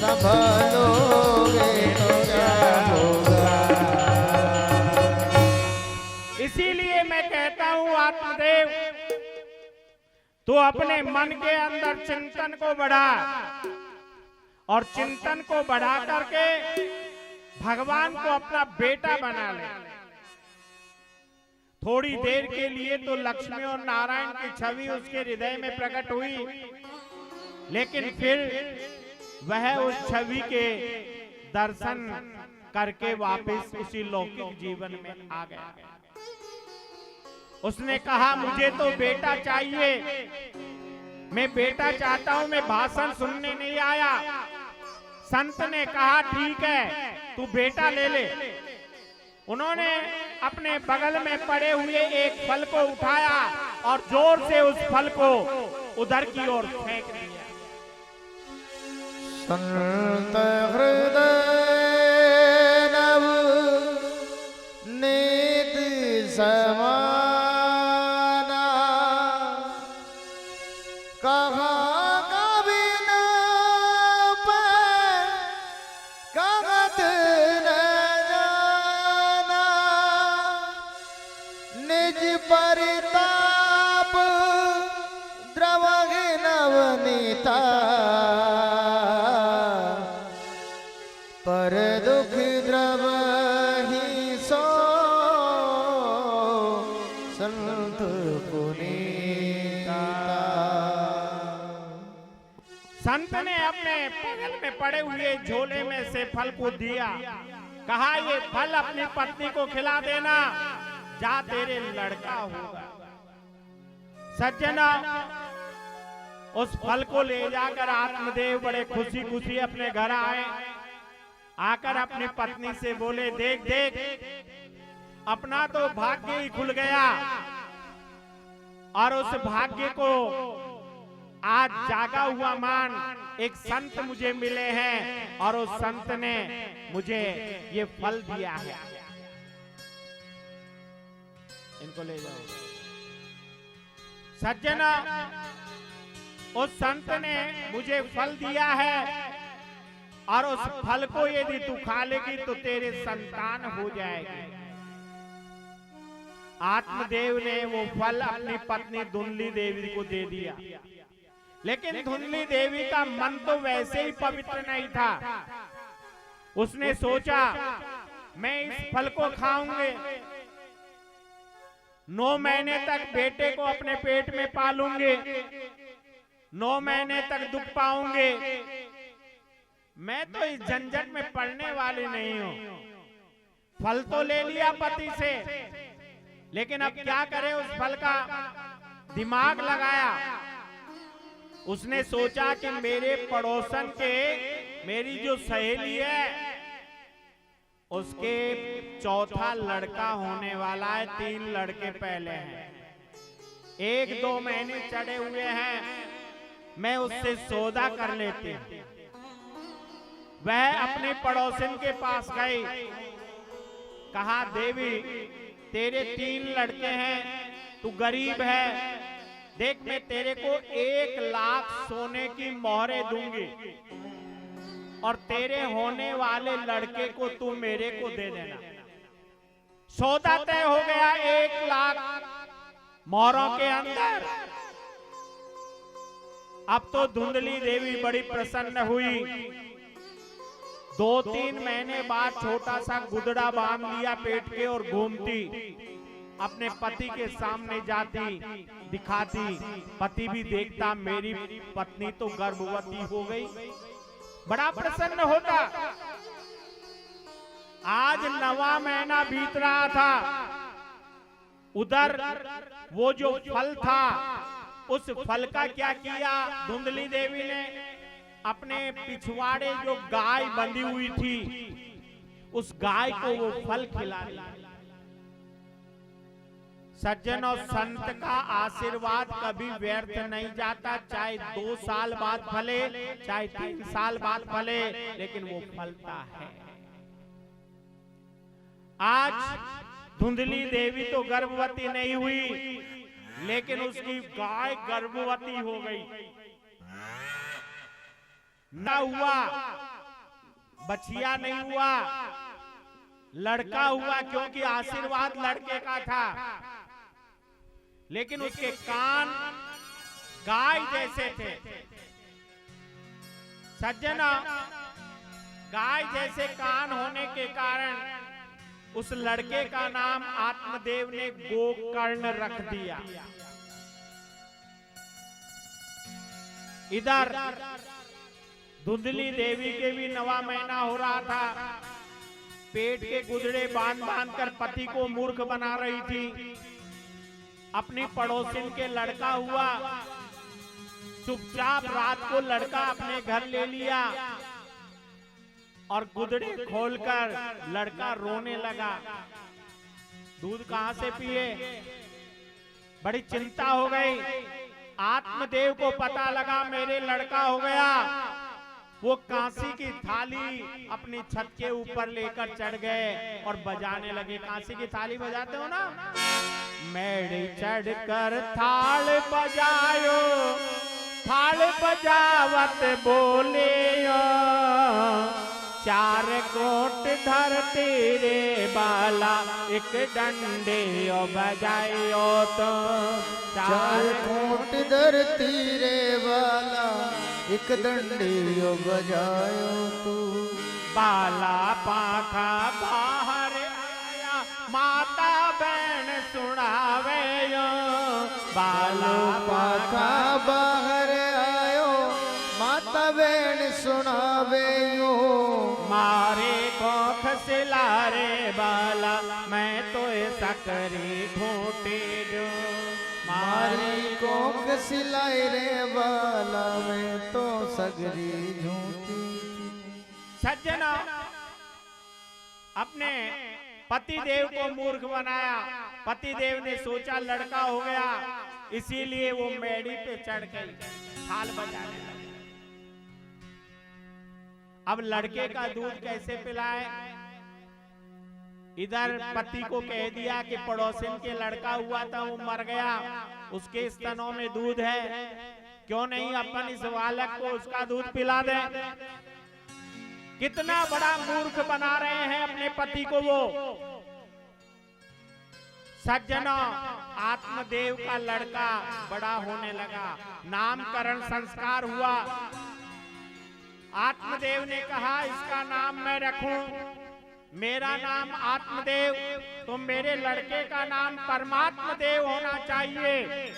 संभालोगे तो क्या होगा। इसीलिए मैं कहता हूं आत्मदेव, तू अपने मन के अंदर चिंतन को बढ़ा और चिंतन को बढ़ा करके भगवान को अपना बेटा बना ले। थोड़ी देर के लिए तो लक्ष्मी और नारायण की छवि उसके हृदय में प्रकट हुई, लेकिन फिर वह उस छवि के दर्शन करके वापस उसी लौकिक जीवन में आ गया। उसने कहा मुझे तो बेटा चाहिए, मैं बेटा चाहता हूं, मैं भाषण सुनने नहीं आया। संत ने कहा ठीक है तू बेटा ले ले। उन्होंने अपने बगल में पड़े हुए एक फल को उठाया और जोर से उस फल को उधर की ओर फेंक दिया। संत हृदय नव नीत समाना, कहाँ कभी न पाए कहत न जाना, निज परिताप द्रवहि नवनीता, पर दुख द्रवहि सो संत पुनीता। संत ने अपने बगल में पड़े हुए झोले में से फल को दिया, कहा ये फल अपनी पत्नी को खिला देना, जा तेरे लड़का होगा। सज्जना उस फल को ले जाकर आत्मदेव बड़े खुशी खुशी अपने घर आए। आकर अपनी पत्नी से बोले देख देख अपना तो भाग्य ही खुल गया, और उस भाग्य को आज जागा हुआ मान एक संत मुझे मिले हैं और उस संत ने मुझे ये फल दिया है, इनको ले जाओ। सज्जना उस संत ने मुझे फल दिया है और उस फल को यदि तू खा लेगी तो तेरे संतान हो जाएगी। आत्मदेव ने वो फल अपनी पत्नी धुंधली देवी को दे दिया, लेकिन धुंधली देवी का मन तो वैसे ही पवित्र नहीं था। उसने सोचा मैं इस फल को खाऊंगे, 9 महीने तक बेटे को अपने पेट में पालूंगे, 9 महीने तक दुख पाऊंगे, मैं तो इस झंझट में पड़ने वाली नहीं हूं। फल तो ले लिया पति से, लेकिन अब क्या करे, उस फल का दिमाग लगाया उसने सोचा कि मेरे पड़ोसन के मेरी जो सहेली है उसके चौथा लड़का होने वाला है, 3 लड़के पहले हैं, 1-2 महीने चढ़े हुए हैं, मैं उससे सौदा कर लेती हूं। वह अपने पड़ोसन के पास गई, कहा देवी तेरे 3 लड़के हैं, तू गरीब है, देख मैं तेरे को 1 लाख सोने की मोहरें दूंगी और तेरे होने वाले लड़के को तू मेरे को दे देना। सौदा तय हो गया 1 लाख मोहरों के अंदर। अब तो धुंधली देवी बड़ी प्रसन्न हुई। 2-3 महीने बाद छोटा सा गुदड़ा बांध लिया पेट के और घूमती, अपने पति के सामने जाती, दिखाती, पति भी देखता मेरी पत्नी तो गर्भवती हो गई, बड़ा प्रसन्न होता। आज 9वां महीना बीत रहा था, उधर वो जो फल था उस फल का क्या किया धुंधली देवी ने, अपने पिछवाड़े जो गाय बंधी हुई थी उस गाय को वो फल खिला दिया। सज्जन और संत का आशीर्वाद कभी व्यर्थ नहीं जाता, चाहे 2 साल बाद फले, चाहे 3 साल बाद फले, लेकिन वो फलता है। आज धुंधली देवी तो गर्भवती नहीं हुई, लेकिन उसकी गाय गर्भवती हो गई। न हुआ, बछिया नहीं हुआ, लड़का हुआ, क्योंकि आशीर्वाद लड़के का था, लेकिन उसके कान गाय जैसे थे। सज्जना, गाय जैसे कान होने के कारण उस लड़के का नाम आत्मदेव ने गोकर्ण रख दिया। इधर धुंधली देवी के भी 9वां महीना हो रहा था, पेट के गुदड़े बांध बांध कर पति को मूर्ख बना रही थी। अपनी पड़ोसिन के लड़का हुआ, चुपचाप रात को लड़का अपने घर ले लिया और गुदड़े खोलकर लड़का रोने लगा। दूध कहां से पिए, बड़ी चिंता हो गई। आत्मदेव को पता लगा मेरे लड़का हो गया। वो कांसी की थाली अपनी छत के ऊपर लेकर चढ़ गए और बजाने लगे। कांसी की थाली बजाते हो ना, मेड़ी चढ़कर थाल बजायो, थाल बजावत बोले 4 कोट धरती रे बाला, एक डंडे बजायो तो 4 कोट धरती रे बाला, एक डंडियो बजायो तू। बाला पाखा बाहर आया, माता बहन सुनावे यो। बाला पाखा बाहर आयो, माता बहन सुनावे यो। मारे कोख सिलारे बाला, मैं तो सकरी घोटे जो। मारी कोख सिलाई रे बाला, मैं तो सगरी झूठी। सज्जना, अपने पतिदेव को मूर्ख बनाया। पतिदेव ने सोचा लड़का हो गया, इसीलिए वो मेड़ी पे चढ़ गई, थाल बजाने लगी। अब लड़के का दूध कैसे पिलाए? इधर पति को कह दिया कि पड़ोसिन के लड़का हुआ था, वो मर गया, उसके स्तनों में दूध है, क्यों नहीं अपन इस बालक को उसका दूध पिला दें। कितना बड़ा मूर्ख बना रहे हैं अपने पति को वो। सज्जनों, आत्मदेव का लड़का बड़ा होने लगा, नामकरण संस्कार हुआ। आत्मदेव ने कहा इसका नाम मैं रखूं, मेरा नाम आत्मदेव, तो मेरे लड़के का नाम परमात्मा देव होना चाहिए।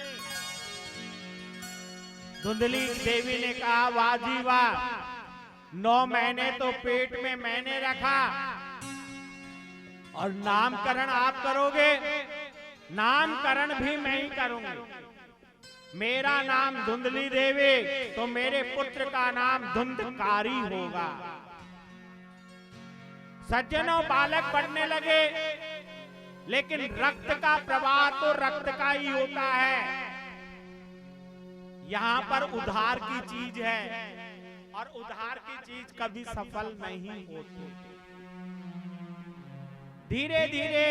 धुंधली देवी ने कहा वाह जी वाह, 9 महीने तो पेट में मैंने रखा और नामकरण आप करोगे? नामकरण भी मैं ही करूंगी। मेरा नाम धुंधली देवी तो मेरे पुत्र का नाम धुंधकारी होगा। सज्जनों, बालक बढ़ने लगे, लेकिन रक्त का प्रवाह तो रक्त का ही होता है। यहां पर उधार की चीज है और उधार की चीज कभी सफल नहीं होती। धीरे धीरे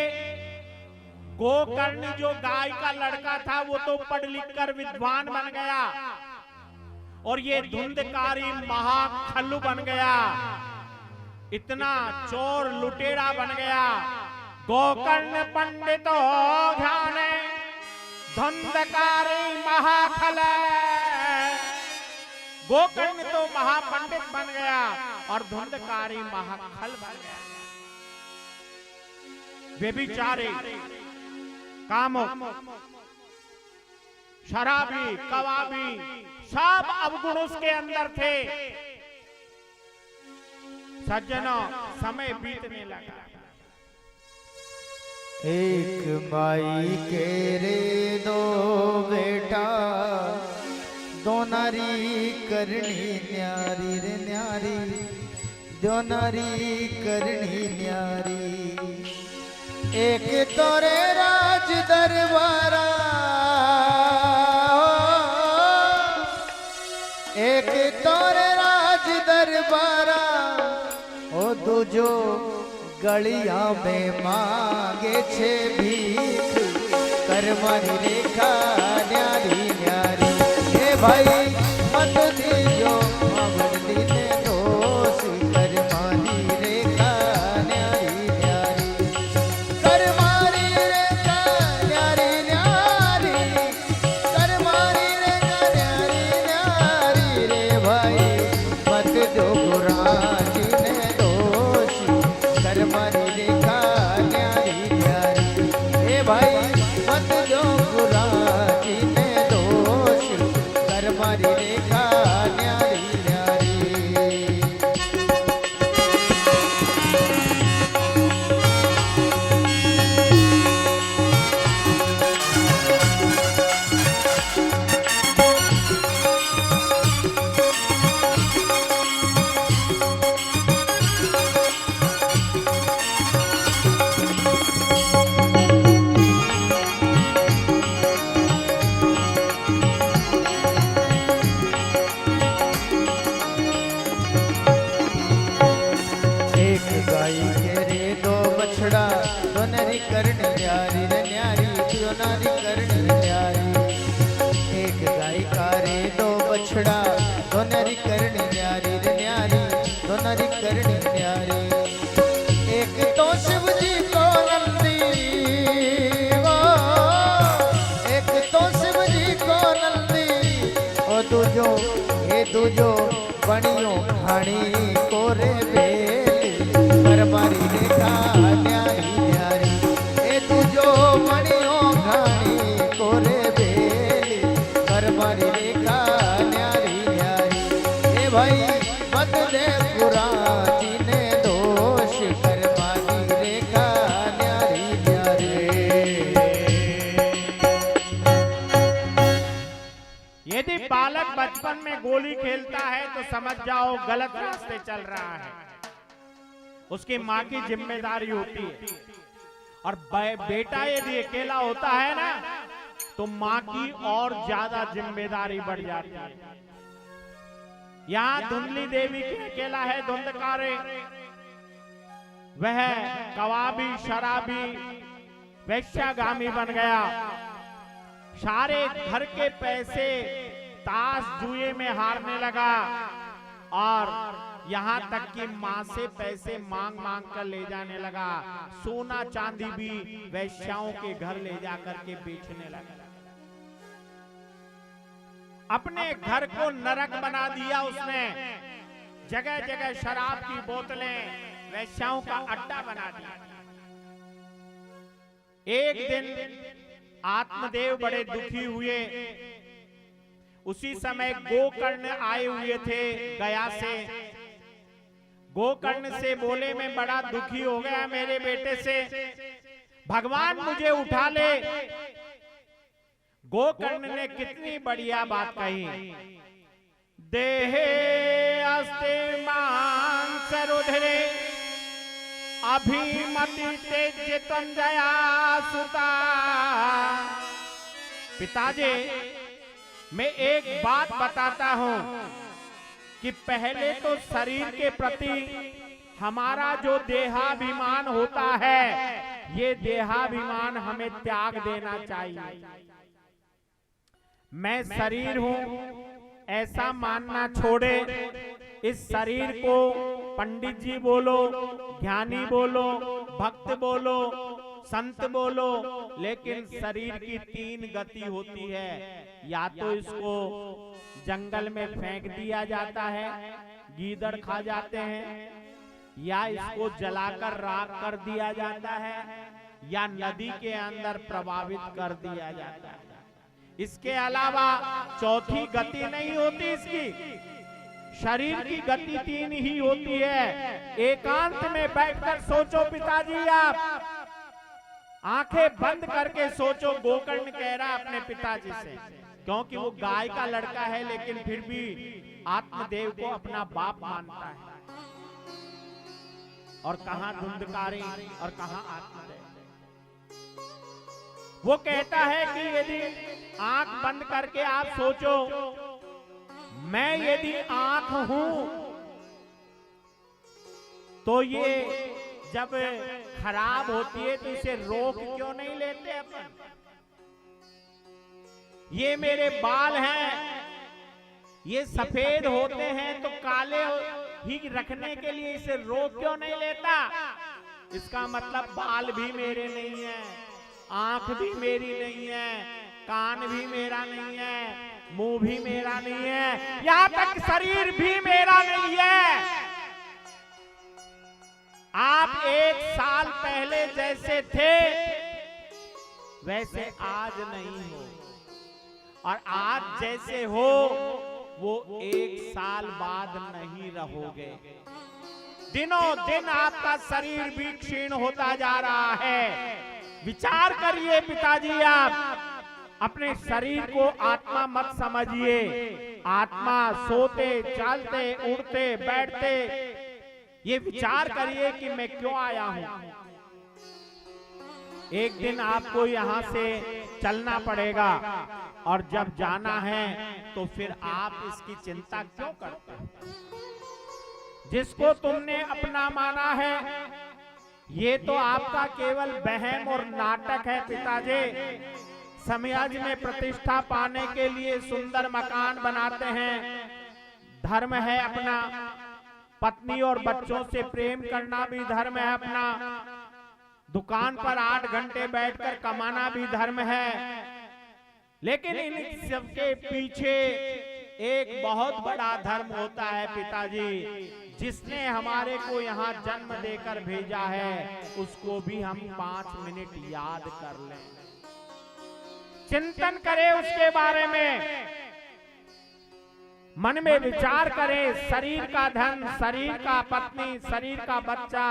गोकर्ण जो गाय का लड़का था वो तो पढ़ लिख कर विद्वान बन गया और ये धुंधकारी महाखल्लू बन गया, इतना चोर लुटेरा बन गया। गोकर्ण पंडित हो ध्यान, धुंधकारी महाखल। गोकर्ण तो महापंडित बन गया और धुंधकारी महाखल बन गया। व्यभिचारी, कामुक, शराबी, कवाबी, सब अवगुण उसके अंदर थे। सज्जनों, समय बीतने लगा। एक माई के रे दो बेटा, दो नारी करनी न्यारी रे न्यारी, दो नारी करनी न्यारी। एक तोरे राज दरबारा, एक तोरे राज दरबारा, ओ दूजो गलिया में मांगे छे भीख, कर्मनी रेखा न्यारी न्यारी। हे भाई मत दीजो अवधि ने दोष, कर्मनी रेखा न्यारी न्यारी, कर्मनी रेखा न्यारी न्यारी, कर्मनी रेखा न्यारी न्यारी। रे भाई मत दो गुराजी ने दोष, कर्मनी रेखा न्यारी न्यारी। हे भाई मत दो गुराजी ने दोष, कर्मनी रेखा न्यारी न्यारी। एक गाय के रे दो बछड़ा, दो नारी करनी न्यारी रे न्यारी, दो नारी करनी न्यारी। एक गाय का रे दो बछड़ा, दो नारी करनी न्यारी रे न्यारी, दो नारी करनी न्यारी। एक तो शिव जी को नंदी, वो एक तो शिव जी को नंदी, ओ दूजो हे दूजो बणियों खाणी कोरे बेली, कर्मनी रेखा न्यारी न्यारी। ए तुझो मणियों खाणी कोरे बेली, कर्मनी रेखा न्यारी न्यारी। ए भाई मत दे गुराजी ने दोष, कर्मनी रेखा न्यारी न्यारी। यदि बालक बचपन में गोली खेलता है तो समझ जाओ गलत रास्ते चल रहा है। उसकी माँ की जिम्मेदारी होती है, और बेटा यदि अकेला होता है ना तो माँ की और ज्यादा जिम्मेदारी बढ़ जाती है। यहाँ धुंधली देवी की अकेला है धुंधकारी, वह कवाबी, शराबी, वैश्यागामी बन गया। सारे घर के पैसे ताश जुए में हारने लगा और यहाँ तक कि माँ से पैसे मांग मांग कर ले जाने लगा। सोना चांदी भी वैश्याओं के घर ले जाकर के बेचने लगा। अपने घर को नरक बना दिया उसने। जगह जगह शराब की बोतलें, वैश्याओं का अड्डा बना दिया। एक दिन आत्मदेव बड़े दुखी हुए। उसी समय गोकर्ण आए हुए थे गया से। गोकर्ण से बोले, मैं बड़ा दुखी हो गया मेरे बेटे से, भगवान मुझे उठा ले। गोकर्ण ने कितनी बढ़िया बात कही। देहे अस्ते मांस रुधिरे अभिमति तेजतंजया सुता। पिताजी, मैं एक बात बताता हूं कि पहले तो शरीर के प्रति हमारा जो देहाभिमान होता है, ये देहाभिमान हमें त्याग देना चाहिए। मैं शरीर हूं ऐसा मानना छोड़े। इस शरीर को पंडित जी बोलो, ज्ञानी बोलो, भक्त बोलो, संत बोलो, लेकिन शरीर की 3 गति होती है। या तो इसको जंगल में फेंक दिया जाता है, गीदड़ खा जाते हैं, या इसको जलाकर राख कर दिया जाता है, या नदी के अंदर प्रभावित कर दिया जाता है। इसके अलावा चौथी गति नहीं होती इसकी। शरीर की गति 3 ही होती है। एकांत में बैठकर सोचो पिताजी, आप आंखें बंद करके सोचो। गोकर्ण कह रहा अपने पिताजी से, क्योंकि वो गाय का लड़का है लेकिन फिर भी आत्मदेव को अपना बाप मानता है। और कहां धुंधकारी और कहां आत्मदेव। वो कहता है कि यदि आंख बंद करके आप सोचो, मैं यदि आंख हूं तो ये जब खराब होती है तो इसे रोक क्यों नहीं लेते अपन? ये मेरे बाल हैं, ये सफेद होते हैं तो काले ही रखने के लिए इसे रोक क्यों नहीं लेता? इसका मतलब बाल भी मेरे नहीं है, आंख भी मेरी नहीं है, कान भी मेरा नहीं है, मुंह भी मेरा नहीं है, यहां तक शरीर भी मेरा नहीं है। आप 1 साल पहले जैसे थे वैसे आज नहीं हो, और आज जैसे हो वो 1 साल बाद नहीं रहोगे। दिनों दिन आपका शरीर भी क्षीण होता जा रहा है। विचार करिए पिताजी, आप अपने शरीर को आत्मा मत समझिए। आत्मा सोते, चलते, उड़ते, बैठते, ये विचार करिए कि मैं क्यों आया हूं। एक दिन आपको यहां से चलना पड़ेगा, और जब जाना है तो फिर आप इसकी चिंता क्यों करते हो? जिसको तुमने अपना माना है, ये तो आपका केवल वहम और नाटक है पिताजी। समाज में प्रतिष्ठा पाने के लिए सुंदर मकान बनाते हैं, धर्म है अपना, पत्नी और बच्चों से प्रेम करना भी धर्म है अपना, दुकान पर 8 घंटे बैठकर कमाना भी धर्म है। लेकिन इन सबके पीछे एक बहुत बड़ा धर्म होता है पिताजी। जिसने हमारे को यहाँ जन्म देकर भेजा है, उसको भी हम 5 मिनट याद कर लें, चिंतन करें उसके बारे में, मन में विचार करें। शरीर का धन, शरीर का पत्नी, शरीर का बच्चा,